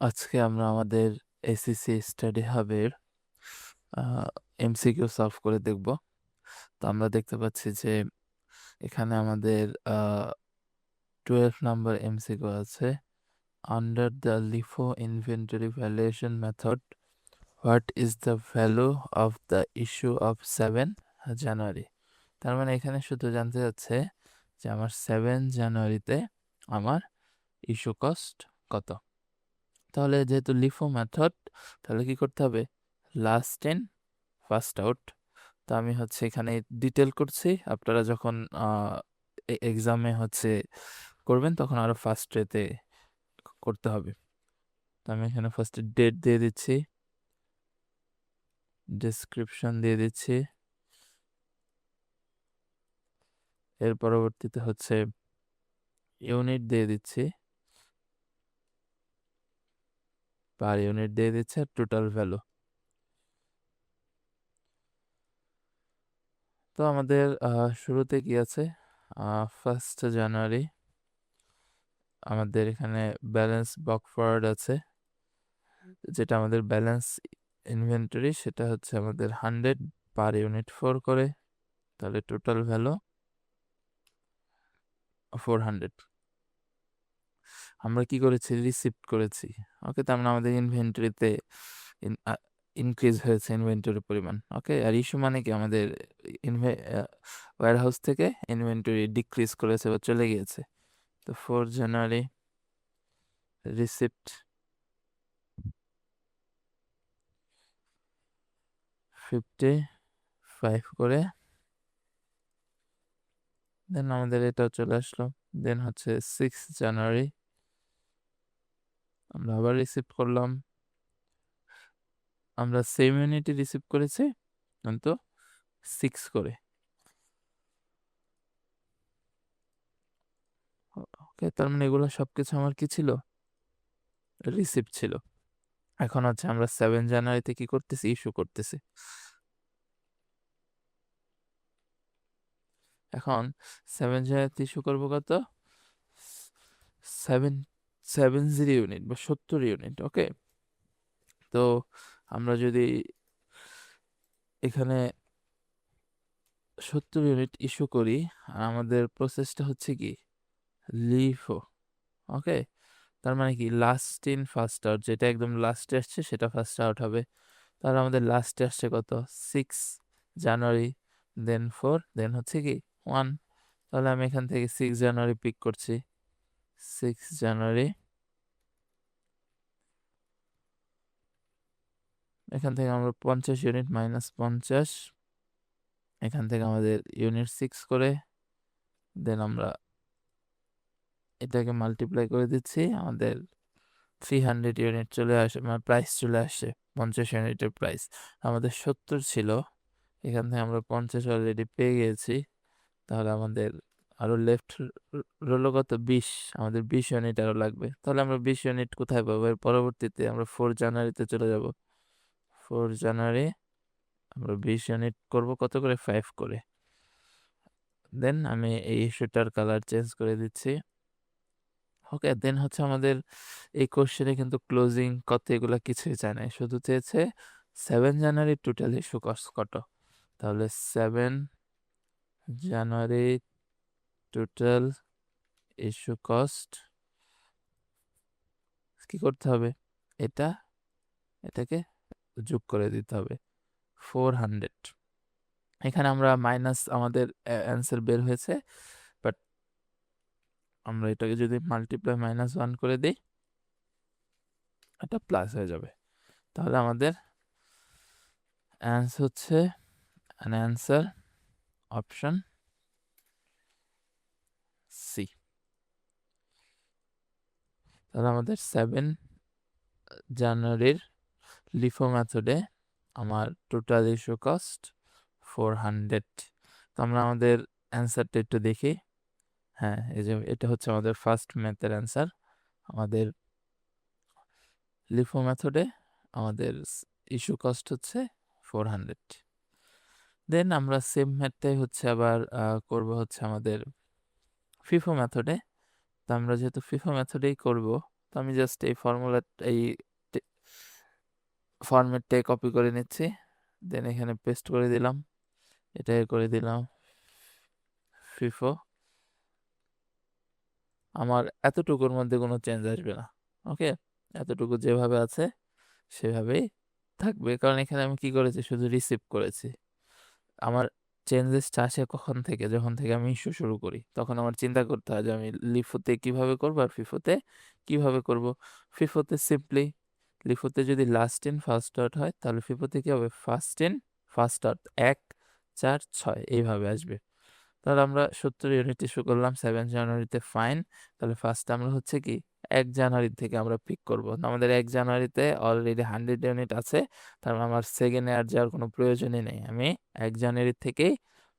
আজকে আমরা আমাদের এসিসি স্টাডি হাবের এমসিকিউ সলভ করে দেখব। তো আমরা দেখতে পাচ্ছি যে এখানে আমাদের 12 নাম্বার এমসিকিউ আছে। Under the LIFO inventory valuation method, what is the value of the issue of 7 জানুয়ারি? তার মানে এখানে শুধু জানতে যাচ্ছে যে আমার 7 জানুয়ারিতে আমার ইস্যু কস্ট কত। তাহলে যেহেতু লিফো মেথড, তাহলে কি করতে হবে? Last in first out. তো আমি এখানে ডিটেল করছি, আপনারা যখন এক্সামে করবেন তখন আরো ফার্স্ট রেতে করতে হবে। তো আমি এখানে ফার্স্টে ডেট দিয়ে দিচ্ছি, ডেসক্রিপশন দিয়ে দিচ্ছি, এর পরবর্তীতে ইউনিট দিয়ে দিচ্ছি, পার ইউনিট দিয়ে দিচ্ছি, আর টোটাল ভ্যালু। তো আমাদের শুরুতে কি আছে? 1 জানুয়ারি আমাদের এখানে ব্যালেন্স বক ফরওয়ার্ড আছে, যেটা আমাদের ব্যালেন্স ইনভেন্টরি, সেটা আমাদের 100 পার ইউনিট 4 করে, তাহলে টোটাল ভ্যালু 400। আমরা কি করেছি? রিসিপ্ট করেছি। ওকে, তার মানে আমাদের ইনভেন্টরিতে ইনক্রিজ হয়েছে ইনভেন্টরির পরিমাণ। ওকে, আর ইস্যু মানে কি? আমাদের ওয়্যারহাউস থেকে ইনভেন্টরি ডিক্রিজ করেছে বা চলে গিয়েছে। তো 4 জানুয়ারি রিসিপ্ট 55 করে, দেন আমাদের এটাও চলে আসলো। দেন 6 জানুয়ারি আমরা আবার রিসিপ্ট করলাম। আমরা সেম ইউনিটই রিসিভ করেছি কিন্তু 6 করে। ওকে, তার মানে এগুলো সবকিছু আমার কি ছিল? রিসিপ্ট ছিল। এখন আমরা 7 জানুয়ারিতে কি করতেছি? ইস্যু করতেছি। এখন 7 জানুয়ারিতে ইস্যু করবো কত? 70 ইউনিট বা 70 ইউনিট। ওকে, তো আমরা যদি এখানে 70 ইউনিট ইস্যু করি, আর আমাদের প্রসেসটা কি? লিফো। ওকে, তার মানে কি? লাস্ট ইন ফার্স্ট আউট, যেটা একদম লাস্টে আসছে সেটা ফার্স্ট আউট হবে। তাহলে আমাদের লাস্টে আসছে কত? 6 জানুয়ারি, দেন 4, দেন কি 1। তাহলে আমি এখান থেকে 6 জানুয়ারি পিক করছি। 6 জানুয়ারি, এখান থেকে আমরা 50 ইউনিট মাইনাস 50, এখান থেকে আমাদের ইউনিট 6 করে, দেন আমরা এটাকে মাল্টিপ্লাই করে দিচ্ছি, আমাদের 300 ইউনিট চলে আসে, মানে প্রাইস চলে আসে 50 ইউনিটের প্রাইস। আমাদের 70 ছিল, এখান থেকে আমরা 50 অলরেডি পেয়ে গেছি। তাহলে আমাদের আরো লেফট রইলো কত? 20। আমাদের 20 ইউনিট আরো লাগবে। তাহলে আমরা 20 ইউনিট কোথায় পাবো? এর পরবর্তীতে আমরা 4 জানুয়ারিতে চলে যাব। 4 জানুয়ারি আমরা 20 ইউনিট করব কত করে? 5 করে। দেন আমি এই ইস্যুটার কালার চেঞ্জ করে দিচ্ছি। ওকে, দেন আমাদের এই কোশ্চেনে কিন্তু ক্লোজিং কত এগুলো কিছুই চায় না, শুধু চেয়েছে 7 জানুয়ারি টোটাল ইস্যু কস্ট কত। তাহলে 7 জানুয়ারি টোটাল ইস্যু কস্ট কি করতে হবে? এটাকে যোগ করে দিতে হবে 400। এখানে আমরা মাইনাস, আমাদের অ্যান্সার বের হয়েছে, বাট আমরা এটাকে যদি মাল্টিপ্লাই -1 করে দিই, এটা প্লাস হয়ে যাবে। তাহলে আমাদের অ্যান্সার অপশন সি। তাহলে আমাদের 7 জানুয়ারির লিফো মেথডে আমার টোটাল ইস্যু কস্ট 400। তো আমরা আমাদের অ্যান্সারটা একটু দেখি। হ্যাঁ, এই যে এটা আমাদের ফার্স্ট ম্যাথের অ্যান্সার। আমাদের লিফো মেথডে আমাদের ইস্যু কস্ট 400। দেন আমরা সেম ম্যাথটাই আবার করব আমাদের ফিফো মেথডে। তো আমরা যেহেতু ফিফো মেথডেই করব, তো আমি জাস্ট এই ফরম্যাটটাই কপি করে নিচ্ছি, দেন এখানে পেস্ট করে দিলাম, এটাকে করে দিলাম ফিফো। আমার এতটুকুর মধ্যে কোনো চেঞ্জ আসবে না, ওকে, এতটুকু যেভাবে আছে সেভাবেই থাকবে, কারণ এখানে আমি কি করেছি, শুধু রিসিভ করেছি। আমার চেঞ্জেসটা আসে কখন থেকে, যখন থেকে আমি ইস্যু শুরু করি, তখন আমার চিন্তা করতে হয় যে আমি লিফোতে কিভাবে করব আর ফিফোতে কিভাবে করব। ফিফোতে সিম্পলি, লিফোতে যদি লাস্ট ইন ফার্স্ট আউট হয়, তাহলে ফিফোতে কি হবে, ফার্স্ট ইন ফার্স্ট আউট, 1 4 6 এইভাবে আসবে। তাহলে আমরা 70 ইউনিট ইস্যু করলাম 7 জানুয়ারিতে, ফাইন। তাহলে ফার্স্ট আমরা হচ্ছে কি 1 জানুয়ারি থেকে আমরা পিক করব, আমাদের 1 জানুয়ারিতে অলরেডি 100 ইউনিট আছে, তার মানে আমার সেকেন্ডে আর যাওয়ার কোনো প্রয়োজনই নেই, আমি 1 জানুয়ারি থেকেই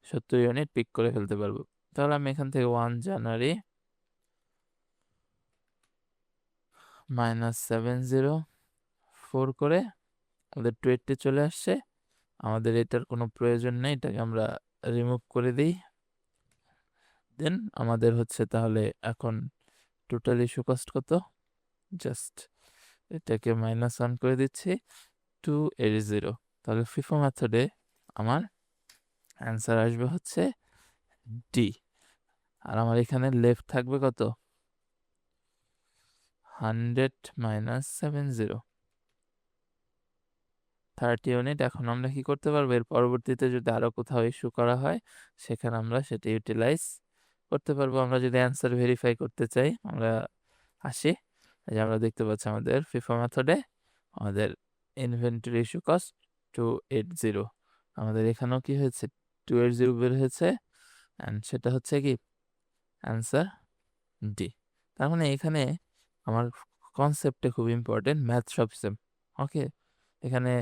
70 ইউনিট পিক করে ফেলতে পারবো। তাহলে আমি এখান থেকে 1 জানুয়ারি -704 করে আমাদের 20 চলে আসছে, আমাদের এটার কোনো প্রয়োজন নেই, এটাকে আমরা রিমুভ করে দিই। দেন আমাদের হচ্ছে তাহলে এখন টোটাল ইস্যু কস্ট কত, জাস্ট এটাকে -1 করে দিচ্ছি, 280। তাহলে ফিফো মেথডে আমার অ্যান্সার আসবে হচ্ছে ডি। আর আমার এখানে লেফট থাকবে কত, 100 -70, 30 ইউনিট। এখন আমরা কি করতে পারবো, এর পরবর্তীতে যদি আরো কোথাও ইস্যু করা হয়, সেখানে আমরা সেটা ইউটিলাইজ করতে পারবো। আমরা যদি অ্যান্সার ভেরিফাই করতে চাই, আমরা আসি, এই যে আমরা দেখতে পাচ্ছি আমাদের ফিফো মেথডে আমাদের ইনভেন্টরি ইস্যু কস্ট 280, আমাদের এখানেও কি হয়েছে, 280 বের হয়েছে, অ্যান্ড সেটা হচ্ছে কি অ্যান্সার ডি। তার মানে এখানে আমার কনসেপ্টে খুব ইম্পর্টেন্ট, ম্যাথ সব সেম, ওকে। এখানে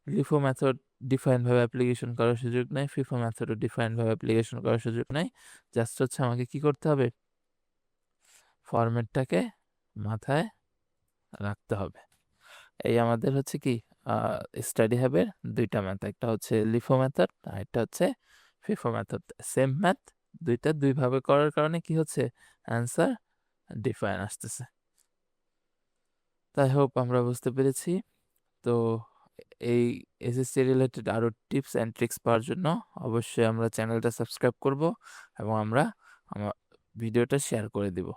লিফো মেথড ডিফাইন ভাবে অ্যাপ্লিকেশন করার সুযোগ নেই, ফিফো মেথডও ডিফাইন ভাবে অ্যাপ্লিকেশন করার সুযোগ নেই, জাস্ট হচ্ছে আমাকে কি করতে হবে, ফরম্যাটটাকে মাথায় রাখতে হবে। এই আমাদের হচ্ছে কি স্টাডি হবে দুইটা ম্যাথ, একটা হচ্ছে লিফো মেথড আর একটা হচ্ছে ফিফো মেথড, সেম ম্যাথ, দুইটা দুইভাবে করার কারণে কি হচ্ছে, অ্যান্সার ডিফাইন আসতেছে। তাই হোপ আমরা বুঝতে পেরেছি। তো এই এসএসসি রিলেটেড আরো টিপস অ্যান্ড ট্রিক্স পাওয়ার জন্য অবশ্যই আমরা চ্যানেলটা সাবস্ক্রাইব করব এবং আমরা আমার ভিডিওটা শেয়ার করে দিব।